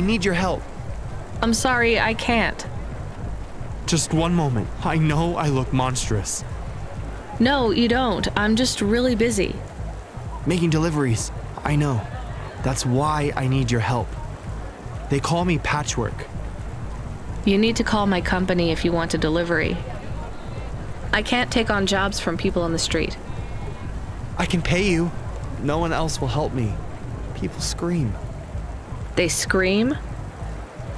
I need your help. I'm sorry, I can't. Just one moment. I know I look monstrous. No, you don't. I'm just really busy. Making deliveries. I know. That's why I need your help. They call me Patchwork. You need to call my company if you want a delivery. I can't take on jobs from people on the street. I can pay you. No one else will help me. People scream. They scream?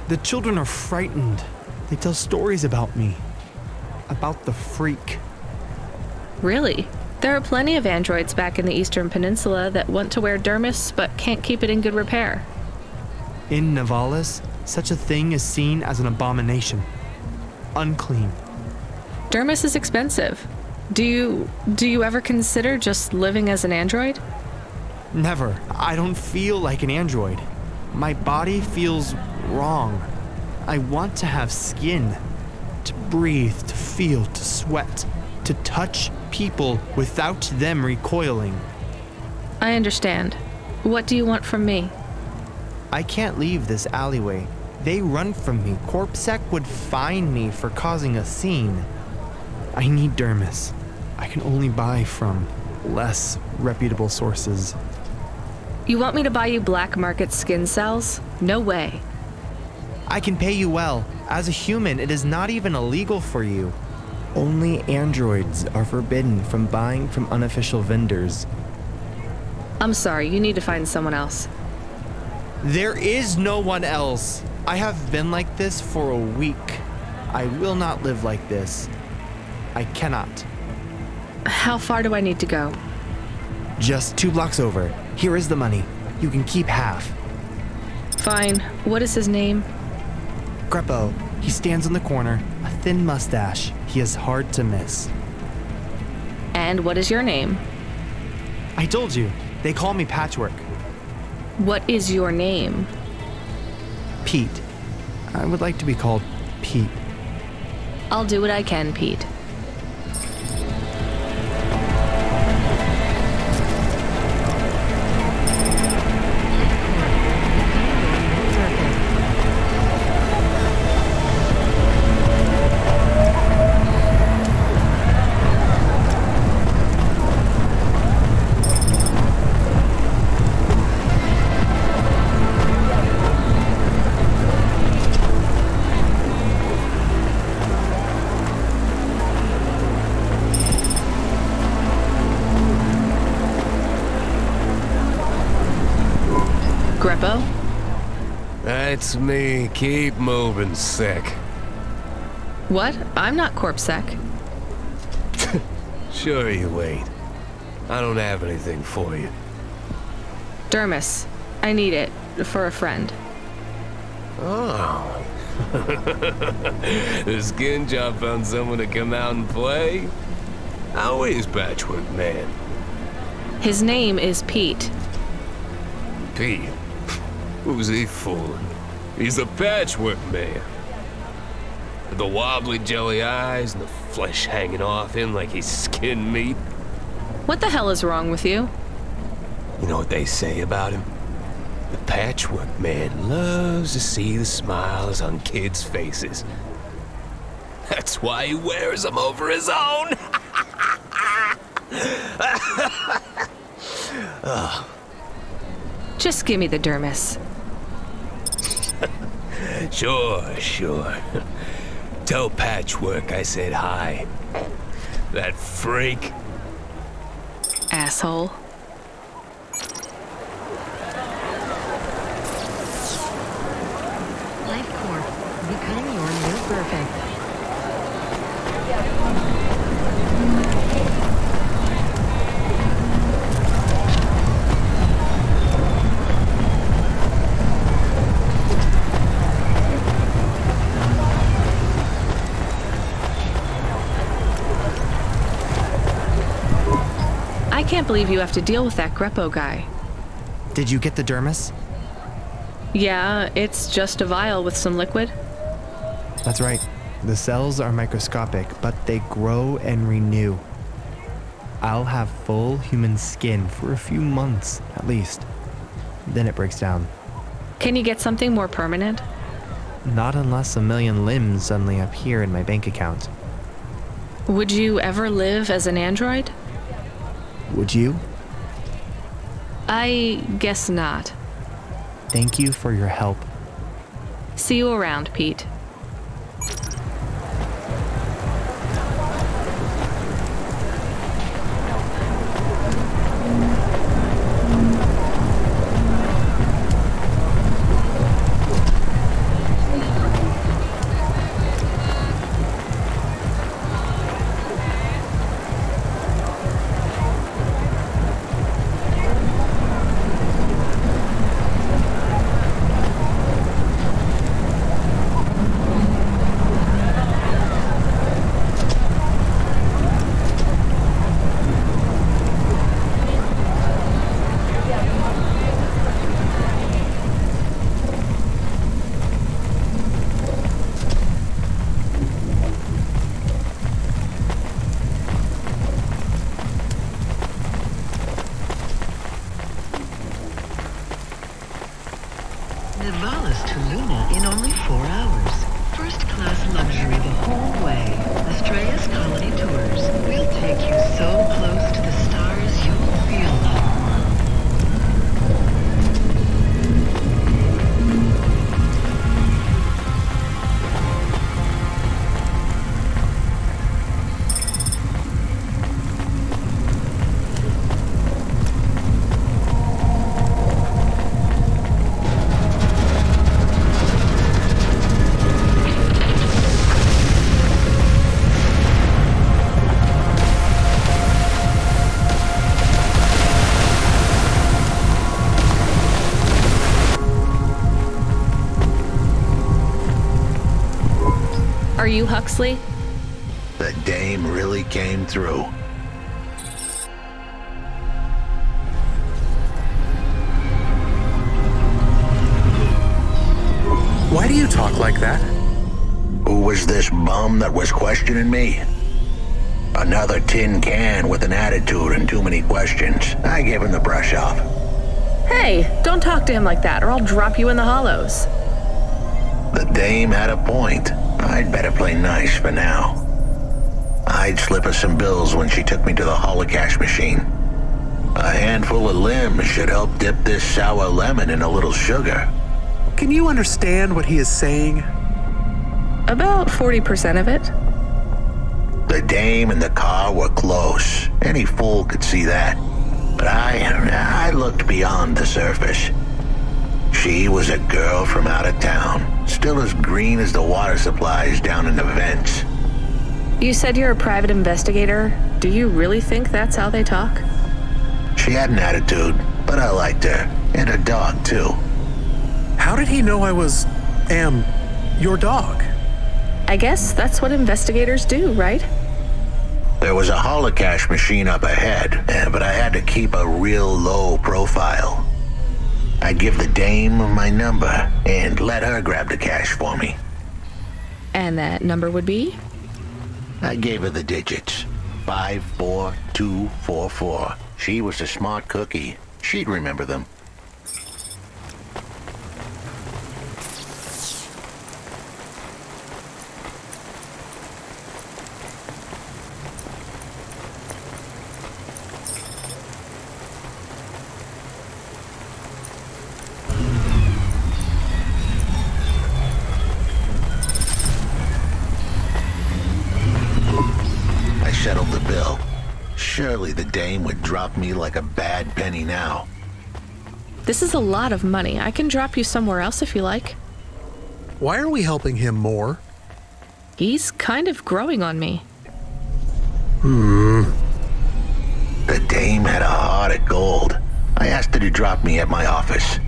The children are frightened. They tell stories about me. About the freak. Really? There are plenty of androids back in the Eastern Peninsula that want to wear dermis but can't keep it in good repair. In Navalis, such a thing is seen as an abomination. Unclean. Dermis is expensive. Do you ever consider just living as an android? Never. I don't feel like an android. My body feels wrong. I want to have skin. To breathe, to feel, to sweat. To touch people without them recoiling. I understand. What do you want from me? I can't leave this alleyway. They run from me. Corpsec would fine me for causing a scene. I need dermis. I can only buy from less reputable sources. You want me to buy you black market skin cells? No way. I can pay you well. As a human, it is not even illegal for you. Only androids are forbidden from buying from unofficial vendors. I'm sorry, you need to find someone else. There is no one else. I have been like this for a week. I will not live like this. I cannot. How far do I need to go? Just 2 blocks over. Here is the money. You can keep half. Fine. What is his name? Greppo. He stands on the corner, a thin mustache. He is hard to miss. And what is your name? I told you. They call me Patchwork. What is your name? Pete. I would like to be called Pete. I'll do what I can, Pete. Greppo? That's me. Keep moving, Sec. What? I'm not Corpsec. Sure you ain't. I don't have anything for you. Dermis. I need it. For a friend. Oh. The skin job found someone to come out and play? How is Patchwork Man? His name is Pete. Pete? Who's he fooling? He's the Patchwork Man. With the wobbly jelly eyes and the flesh hanging off him like he's skin meat. What the hell is wrong with you? You know what they say about him? The Patchwork Man loves to see the smiles on kids' faces. That's why he wears them over his own. Just give me the dermis. Sure. Tell Patchwork I said hi. That freak. Asshole. Life Corp. Become your new perfect. I can't believe you have to deal with that Greppo guy. Did you get the dermis? Yeah, it's just a vial with some liquid. That's right. The cells are microscopic, but they grow and renew. I'll have full human skin for a few months, at least. Then it breaks down. Can you get something more permanent? Not unless a million limbs suddenly appear in my bank account. Would you ever live as an android? Would you? I guess not. Thank you for your help. See you around, Pete. Nivalis to Luna in only 4 hours. First-class luxury the whole way. Astrea's Colony Tours. We'll take you so close to the stars you'll feel them. Are you Huxley? The dame really came through. Why do you talk like that? Who was this bum that was questioning me? Another tin can with an attitude and too many questions. I gave him the brush off. Hey, don't talk to him like that or I'll drop you in the hollows. The dame had a point. I'd better play nice for now. I'd slip her some bills when she took me to the holocash machine. A handful of limbs should help dip this sour lemon in a little sugar. Can you understand what he is saying? About 40% of it. The dame and the car were close. Any fool could see that. But I looked beyond the surface. She was a girl from out of town, still as green as the water supplies down in the vents. You said you're a private investigator. Do you really think that's how they talk? She had an attitude, but I liked her. And her dog, too. How did he know I am your dog? I guess that's what investigators do, right? There was a holocash machine up ahead, but I had to keep a real low profile. I'd give the dame my number and let her grab the cash for me. And that number would be? I gave her the digits. 54244. She was a smart cookie. She'd remember them. Settled the bill. Surely the dame would drop me like a bad penny now. This is a lot of money. I can drop you somewhere else if you like. Why are we helping him more? He's kind of growing on me. The dame had a heart of gold. I asked her to drop me at my office.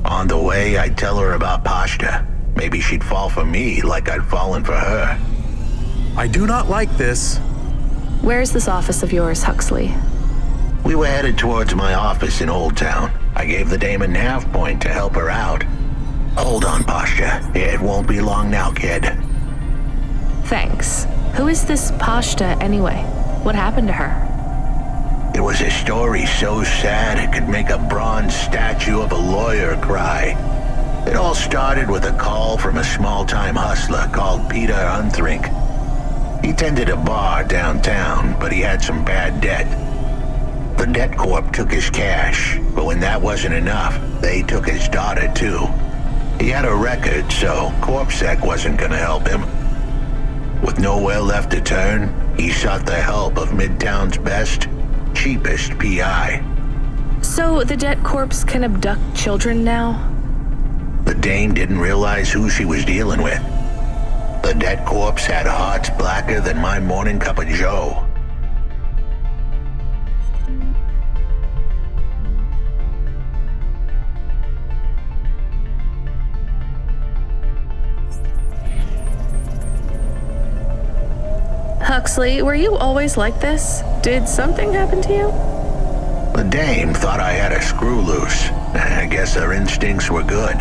On the way, I'd tell her about Pashta. Maybe she'd fall for me like I'd fallen for her. I do not like this. Where's this office of yours, Huxley? We were headed towards my office in Old Town. I gave the dame a nav point to help her out. Hold on, Pashta. It won't be long now, kid. Thanks. Who is this Pashta anyway? What happened to her? It was a story so sad it could make a bronze statue of a lawyer cry. It all started with a call from a small-time hustler called Peter Unthrink. He tended a bar downtown, but he had some bad debt. The debt corp took his cash, but when that wasn't enough, they took his daughter too. He had a record, so CorpSec wasn't gonna help him. With nowhere left to turn, he sought the help of Midtown's best, cheapest PI. So the debt corpse can abduct children now? The dame didn't realize who she was dealing with. The dead corpse had hearts blacker than my morning cup of joe. Huxley, were you always like this? Did something happen to you? The dame thought I had a screw loose. I guess her instincts were good.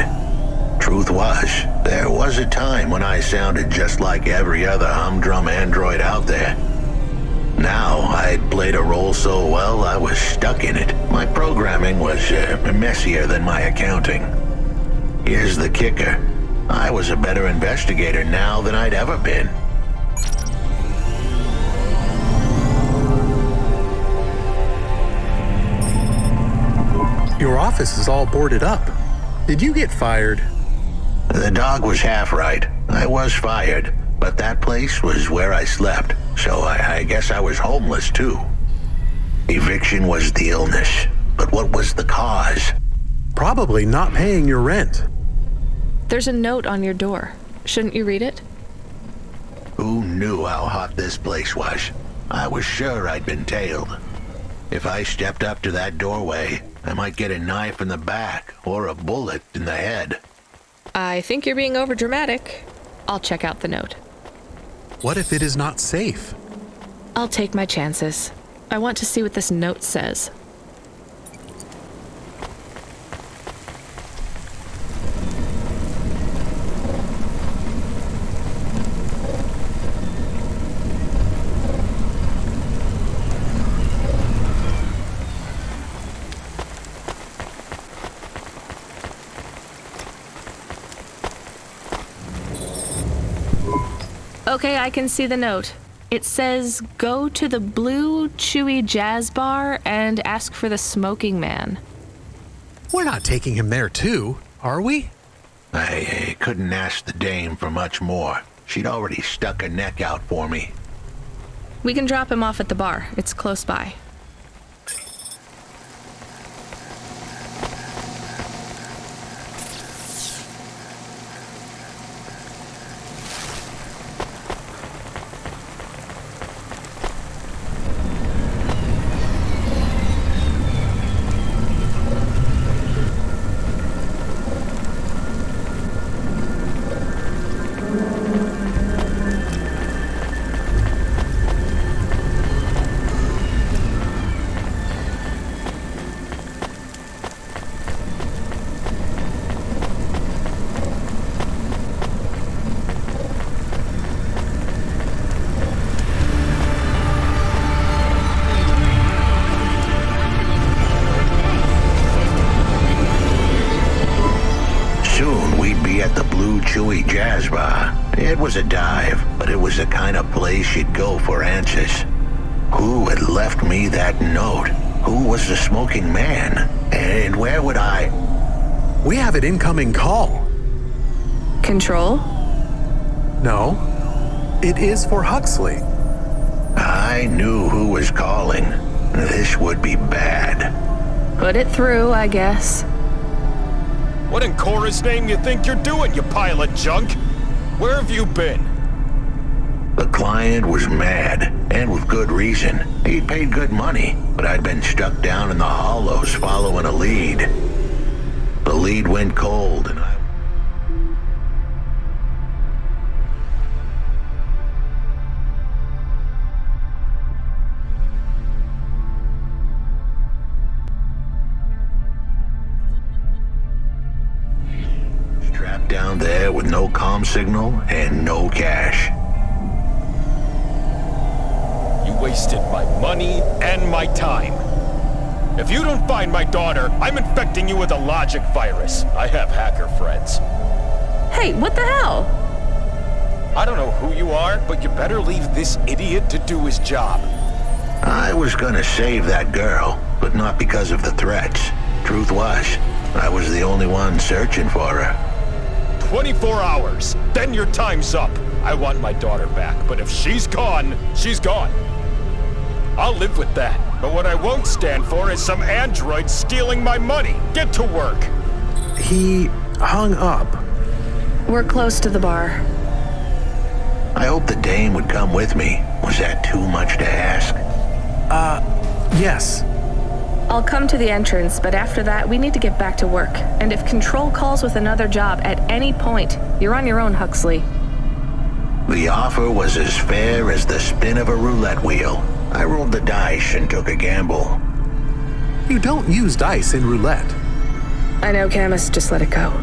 Truth was, there was a time when I sounded just like every other humdrum android out there. Now, I'd played a role so well I was stuck in it. My programming was messier than my accounting. Here's the kicker. I was a better investigator now than I'd ever been. Your office is all boarded up. Did you get fired? The dog was half right. I was fired, but that place was where I slept, so I guess I was homeless too. Eviction was the illness, but what was the cause? Probably not paying your rent. There's a note on your door. Shouldn't you read it? Who knew how hot this place was? I was sure I'd been tailed. If I stepped up to that doorway, I might get a knife in the back or a bullet in the head. I think you're being overdramatic. I'll check out the note. What if it is not safe? I'll take my chances. I want to see what this note says. Okay, I can see the note. It says, go to the Blue Chewy Jazz Bar and ask for the smoking man. We're not taking him there too, are we? I couldn't ask the dame for much more. She'd already stuck her neck out for me. We can drop him off at the bar. It's close by. Chewy Jazz Bar. It was a dive, but it was the kind of place you'd go for answers. Who had left me that note? Who was the smoking man? And where would I... We have an incoming call. Control? No. It is for Huxley. I knew who was calling. This would be bad. Put it through, I guess. What in Cora's name you think you're doing, you pile of junk? Where have you been? The client was mad, and with good reason. He'd paid good money, but I'd been stuck down in the hollows following a lead. The lead went cold, and I... Trapped down there with no comm signal and no cash. You wasted my money and my time. If you don't find my daughter, I'm infecting you with a logic virus. I have hacker friends. Hey, what the hell? I don't know who you are, but you better leave this idiot to do his job. I was gonna save that girl, but not because of the threats. Truth was, I was the only one searching for her. 24 hours, then your time's up. I want my daughter back, but if she's gone, she's gone. I'll live with that, but what I won't stand for is some android stealing my money. Get to work. He hung up. We're close to the bar. I hoped the dame would come with me. Was that too much to ask? Yes. I'll come to the entrance, but after that, we need to get back to work. And if Control calls with another job at any point, you're on your own, Huxley. The offer was as fair as the spin of a roulette wheel. I rolled the dice and took a gamble. You don't use dice in roulette. I know, Camus, just let it go.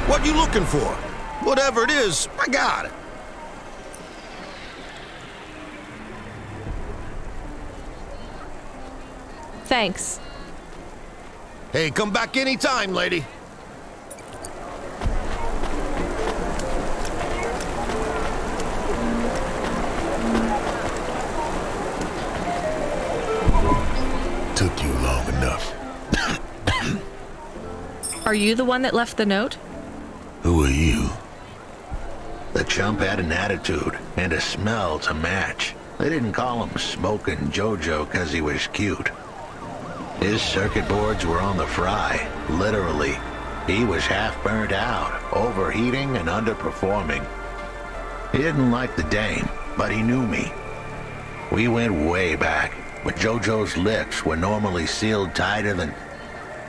What you looking for? Whatever it is, I got it. Thanks. Hey, come back anytime, lady. Took you long enough. Are you the one that left the note? Who are you? The chump had an attitude and a smell to match. They didn't call him Smoking Jojo because he was cute. His circuit boards were on the fry, literally. He was half burnt out, overheating and underperforming. He didn't like the dame, but he knew me. We went way back, but Jojo's lips were normally sealed tighter than...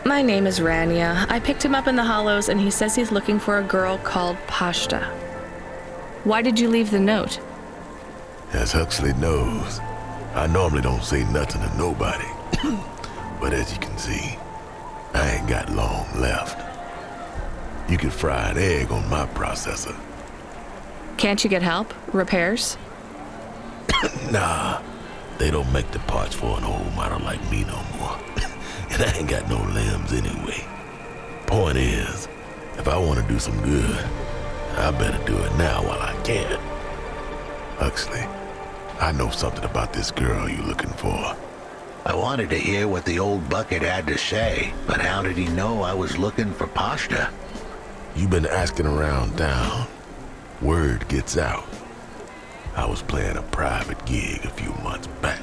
My name is Rania. I picked him up in the Hollows, and he says he's looking for a girl called Pashta. Why did you leave the note? As Huxley knows, I normally don't say nothing to nobody. But as you can see, I ain't got long left. You can fry an egg on my processor. Can't you get help? Repairs? Nah, they don't make the parts for an old model like me no more. And I ain't got no limbs anyway. Point is, if I want to do some good, I better do it now while I can. Huxley, I know something about this girl you're looking for. I wanted to hear what the old bucket had to say, but how did he know I was looking for Pashta? You've been asking around town. Word gets out. I was playing a private gig a few months back.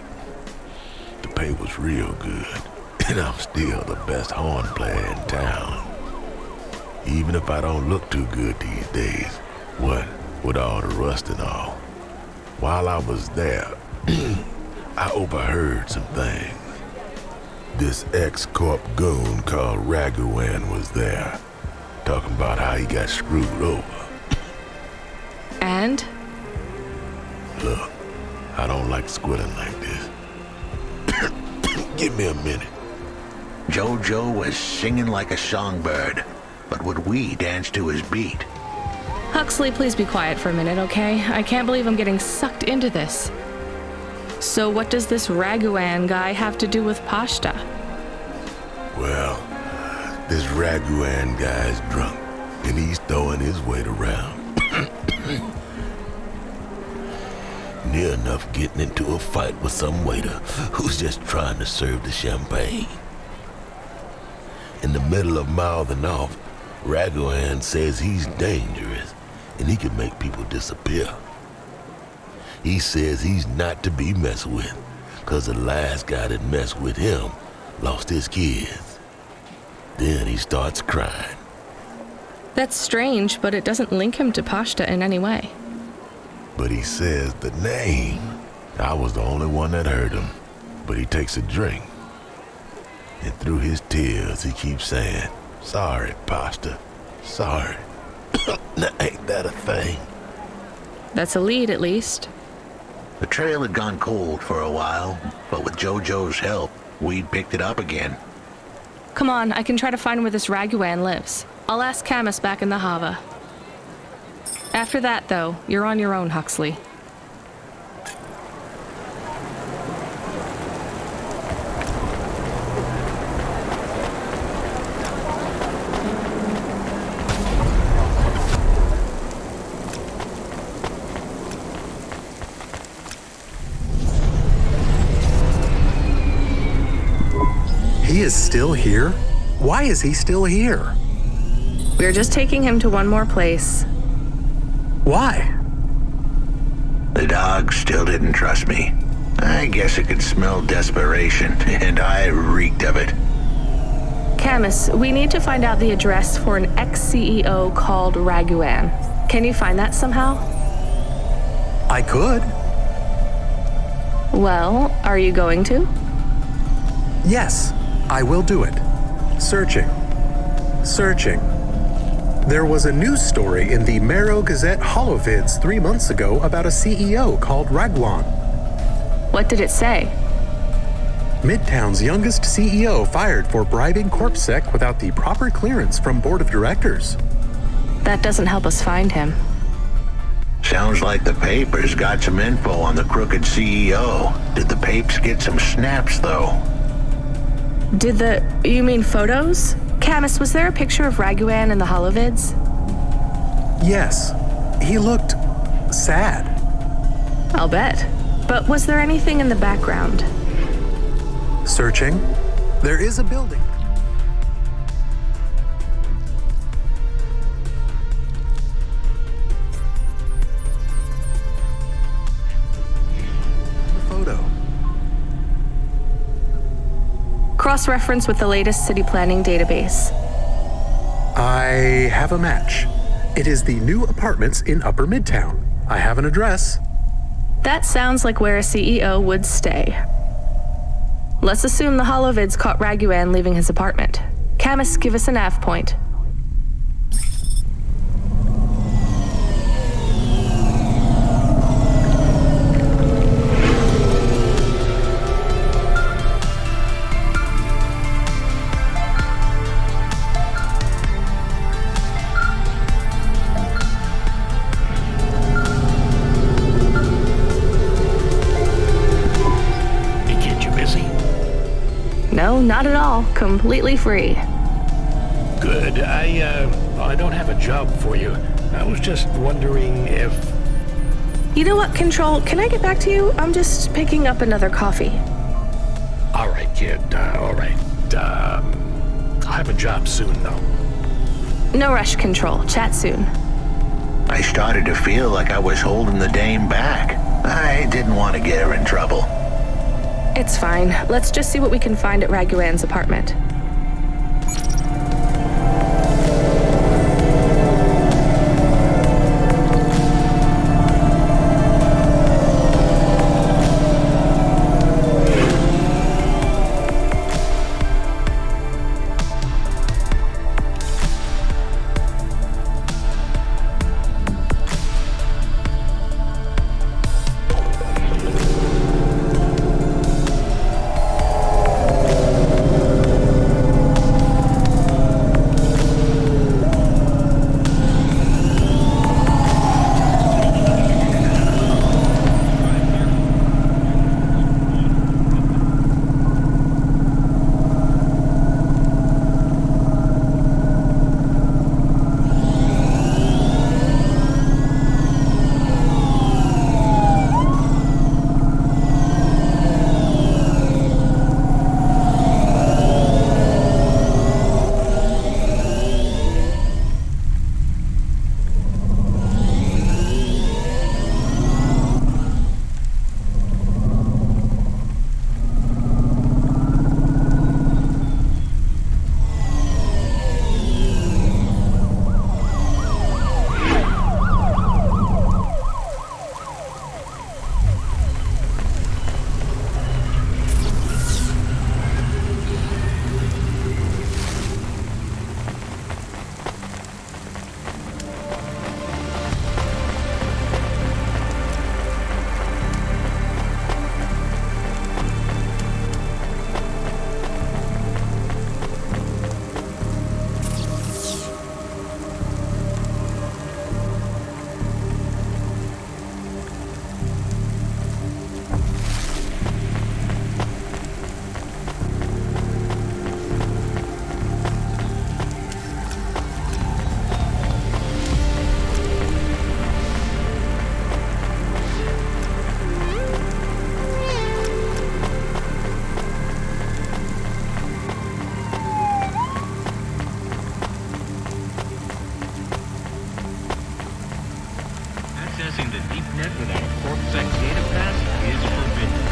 The pay was real good, and I'm still the best horn player in town. Even if I don't look too good these days, what with all the rust and all. While I was there, I overheard some things. This ex-corp goon called Raguan was there, talking about how he got screwed over. And? Look, I don't like squilling like this. Give me a minute. Jojo was singing like a songbird, but would we dance to his beat? Huxley, please be quiet for a minute, okay? I can't believe I'm getting sucked into this. So what does this Raguan guy have to do with Pashta? Well, this Raguan guy's drunk, and he's throwing his weight around. near enough getting into a fight with some waiter who's just trying to serve the champagne. In the middle of mouthing off, Raghwan says he's dangerous and he can make people disappear. He says he's not to be messed with, cause the last guy that messed with him lost his kids. Then he starts crying. That's strange, but it doesn't link him to Pashta in any way. But he says the name. I was the only one that heard him, but he takes a drink. And through his tears, he keeps saying, "Sorry, Pashta, sorry." Now, ain't that a thing? That's a lead, at least. The trail had gone cold for a while, but with JoJo's help, we picked it up again. Come on, I can try to find where this Raghwan lives. I'll ask Camus back in the Hava. After that, though, you're on your own, Huxley. He is still here? Why is he still here? We're just taking him to one more place. Why? The dog still didn't trust me. I guess it could smell desperation, and I reeked of it. Camus, we need to find out the address for an ex-CEO called Raghwan. Can you find that somehow? I could. Well, are you going to? Yes, I will do it. Searching. There was a news story in the Marrow Gazette Holovids 3 months ago about a CEO called Raghwan. What did it say? Midtown's youngest CEO fired for bribing CorpSec without the proper clearance from board of directors. That doesn't help us find him. Sounds like the papers got some info on the crooked CEO. Did the papes get some snaps, though? You mean photos? Camus, was there a picture of Raghwan in the Holovids? Yes, he looked sad. I'll bet. But was there anything in the background? Searching. There is a building. The photo. Cross-reference with the latest city planning database. I have a match. It is the new apartments in Upper Midtown. I have an address. That sounds like where a CEO would stay. Let's assume the Holovids caught Raghwan leaving his apartment. Camus, give us a nav point. No, not at all. Completely free. Good. I don't have a job for you. I was just wondering if... You know what, Control? Can I get back to you? I'm just picking up another coffee. All right, kid. All right. I'll have a job soon, though. No rush, Control. Chat soon. I started to feel like I was holding the dame back. I didn't want to get her in trouble. It's fine. Let's just see what we can find at Raghwan's apartment. Accessing the deep net without a CorpSec data pass is forbidden.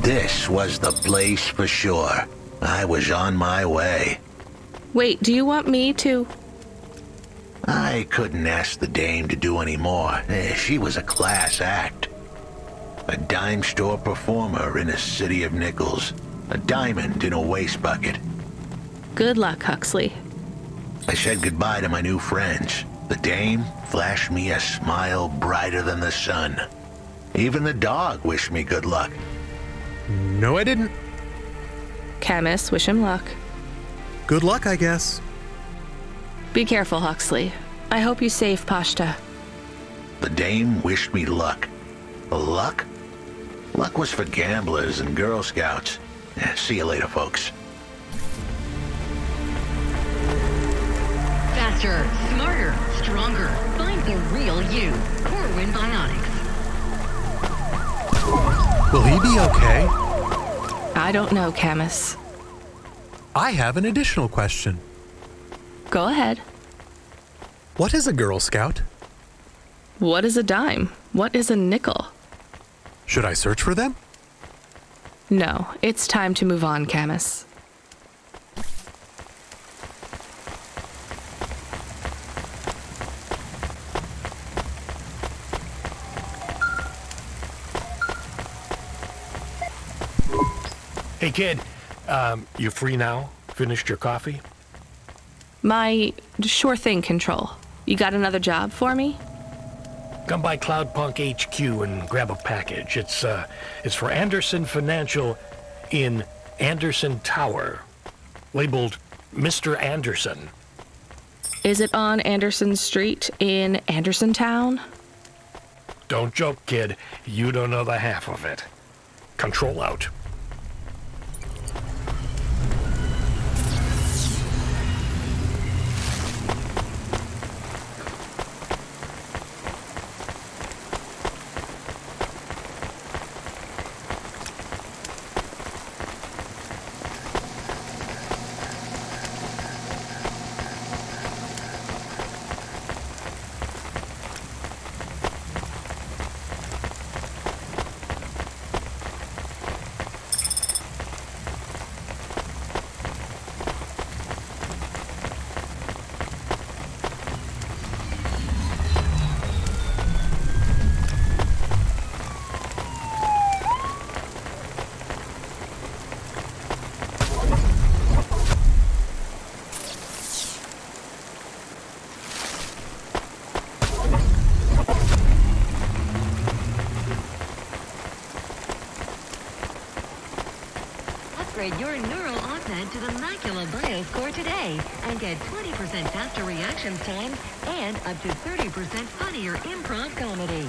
This was the place for sure. I was on my way. Wait, do you want me to? I couldn't ask the dame to do any more. She was a class act. A dime store performer in a city of nickels. A diamond in a waste bucket. Good luck, Huxley. I said goodbye to my new friends. The dame flashed me a smile brighter than the sun. Even the dog wished me good luck. No, I didn't. Camus, wish him luck. Good luck, I guess. Be careful, Huxley. I hope you save Pashta. The dame wished me luck. Luck? Luck was for gamblers and Girl Scouts. See you later, folks. Faster, smarter, stronger. Find the real you. Corwin Bionics. Will he be okay? I don't know, Camus. I have an additional question. Go ahead. What is a Girl Scout? What is a dime? What is a nickel? Should I search for them? No, it's time to move on, Camus. Hey, kid, you free now? Finished your coffee? My sure thing control. You got another job for me? Come by Cloudpunk HQ and grab a package. It's for Anderson Financial in Anderson Tower, labeled Mr. Anderson. Is it on Anderson Street in Anderson Town? Don't joke, kid. You don't know the half of it. Control out. Upgrade your neural augment to the Macula Bioscore today and get 20% faster reaction time and up to 30% funnier improv comedy.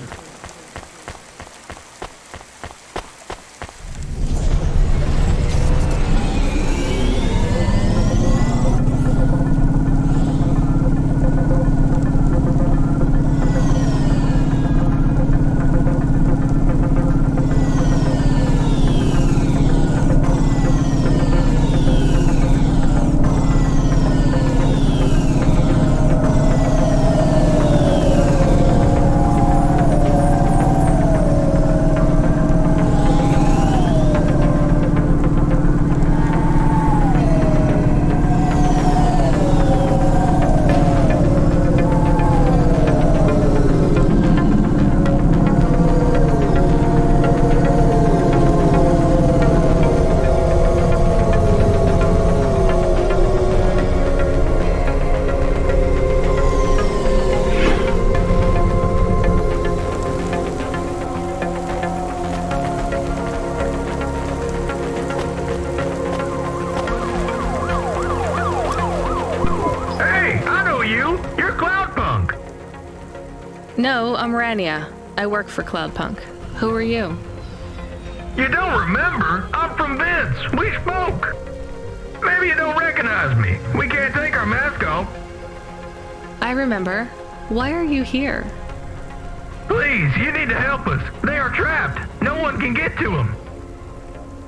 you? You're Cloudpunk. No, I'm Rania. I work for Cloudpunk. Who are you? You don't remember? I'm from Vince. We spoke. Maybe you don't recognize me. We can't take our mask off. I remember. Why are you here? Please, you need to help us. They are trapped. No one can get to them.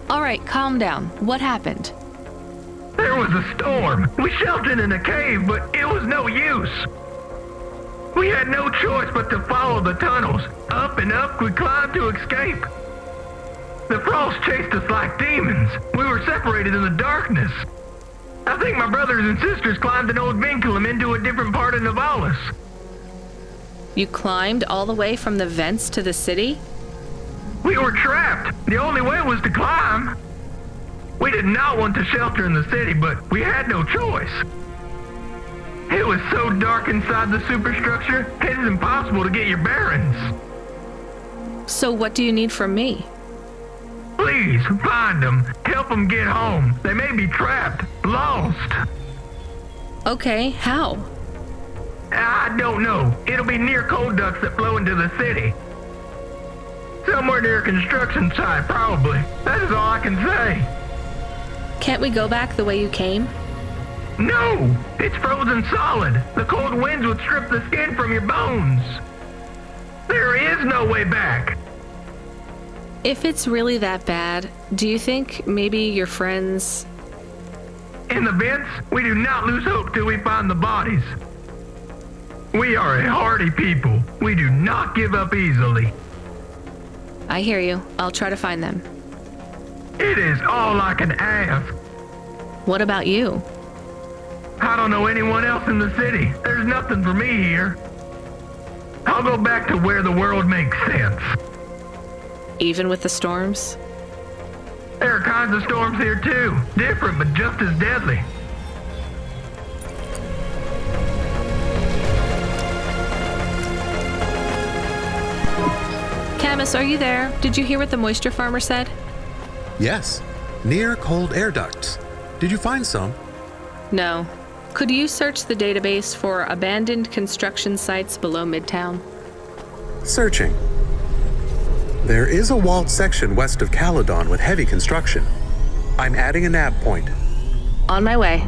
All right, calm down. What happened? There was a storm. We sheltered in a cave, but it was no use. We had no choice but to follow the tunnels. Up and up we climbed to escape. The frost chased us like demons. We were separated in the darkness. I think my brothers and sisters climbed an old vinculum into a different part of Navalis. You climbed all the way from the vents to the city? We were trapped. The only way was to climb. We did not want to shelter in the city, but we had no choice. It was so dark inside the superstructure, it is impossible to get your bearings. So what do you need from me? Please, find them. Help them get home. They may be trapped, lost. Okay, how? I don't know. It'll be near coal ducts that flow into the city. Somewhere near a construction site, probably. That is all I can say. Can't we go back the way you came? No! It's frozen solid. The cold winds would strip the skin from your bones. There is no way back. If it's really that bad, do you think maybe your friends... In the vents, we do not lose hope till we find the bodies. We are a hardy people. We do not give up easily. I hear you. I'll try to find them. It is all I can ask. What about you? I don't know anyone else in the city. There's nothing for me here. I'll go back to where the world makes sense. Even with the storms? There are kinds of storms here too. Different, but just as deadly. Camus, are you there? Did you hear what the moisture farmer said? Yes, near cold air ducts. Did you find some? No. Could you search the database for abandoned construction sites below Midtown? Searching. There is a walled section west of Caledon with heavy construction. I'm adding a nav point. On my way.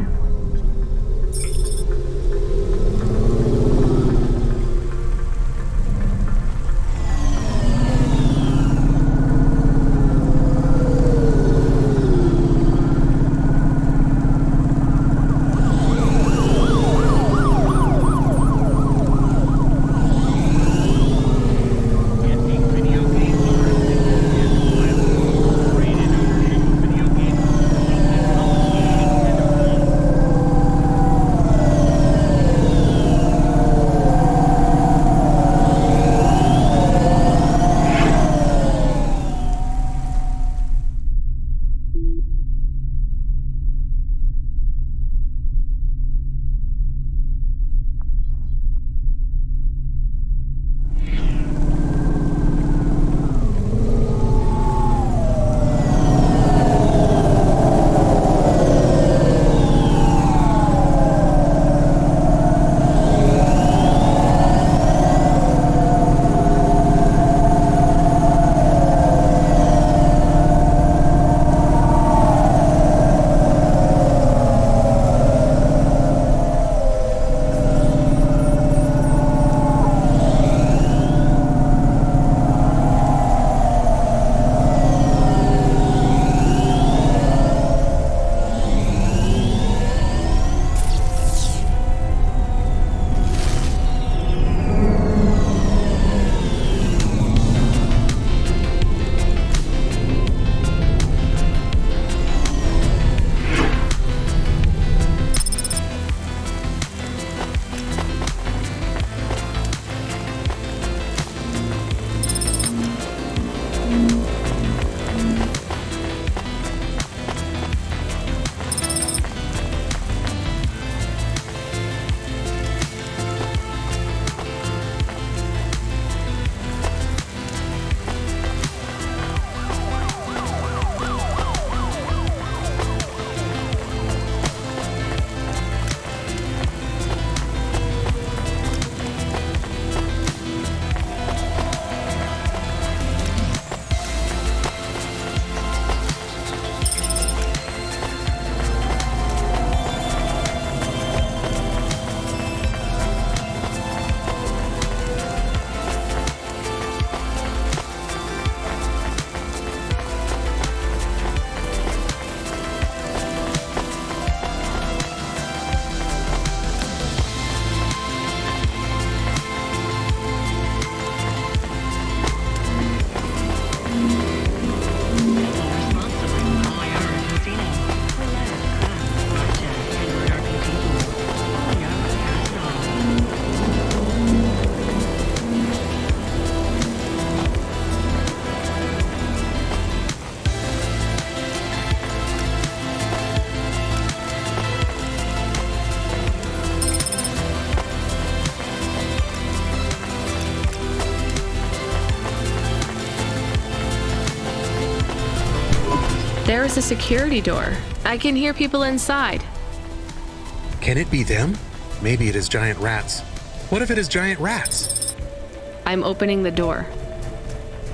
There is a security door. I can hear people inside. Can it be them? Maybe it is giant rats. What if it is giant rats? I'm opening the door.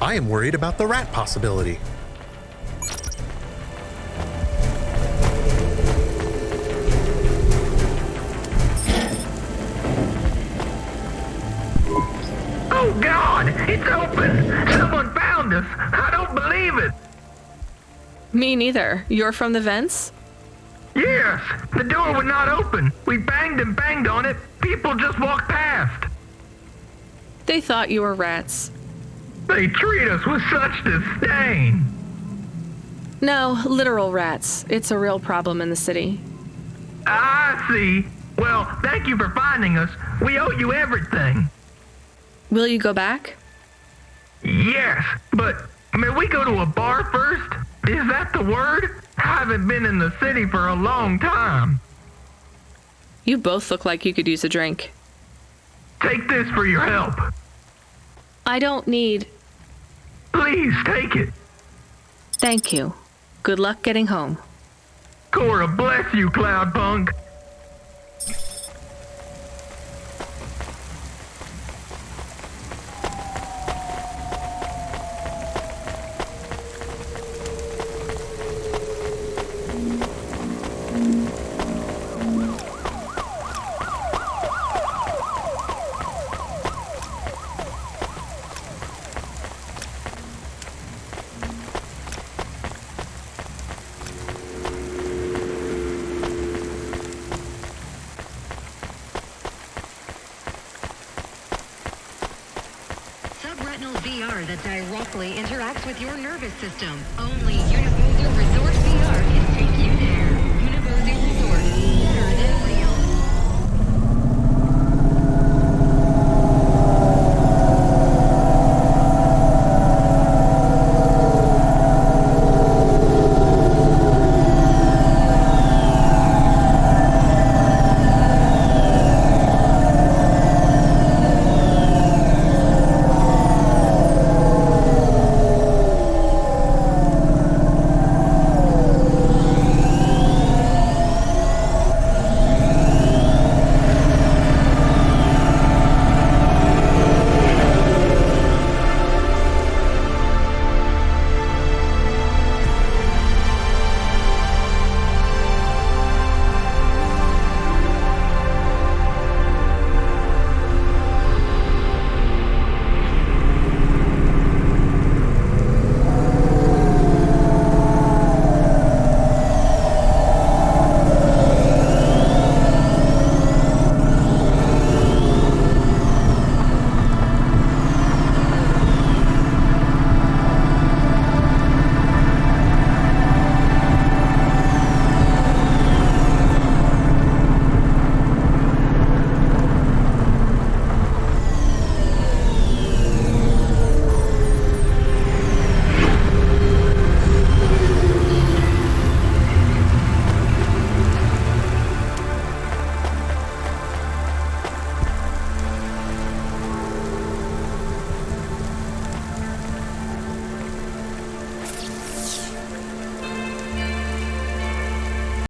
I am worried about the rat possibility. Oh God, it's open! Someone found us! I don't believe it! Me neither. You're from the vents? Yes, the door would not open. We banged and banged on it. People just walked past. They thought you were rats. They treat us with such disdain. No, literal rats. It's a real problem in the city. I see. Well, thank you for finding us. We owe you everything. Will you go back? Yes, but may we go to a bar first? Is that the word? I haven't been in the city for a long time. You both look like you could use a drink. Take this for your help. I don't need... Please take it. Thank you. Good luck getting home. Cora bless you, Cloudpunk. Subretinal VR that directly interacts with your nervous system. Only Universal Resort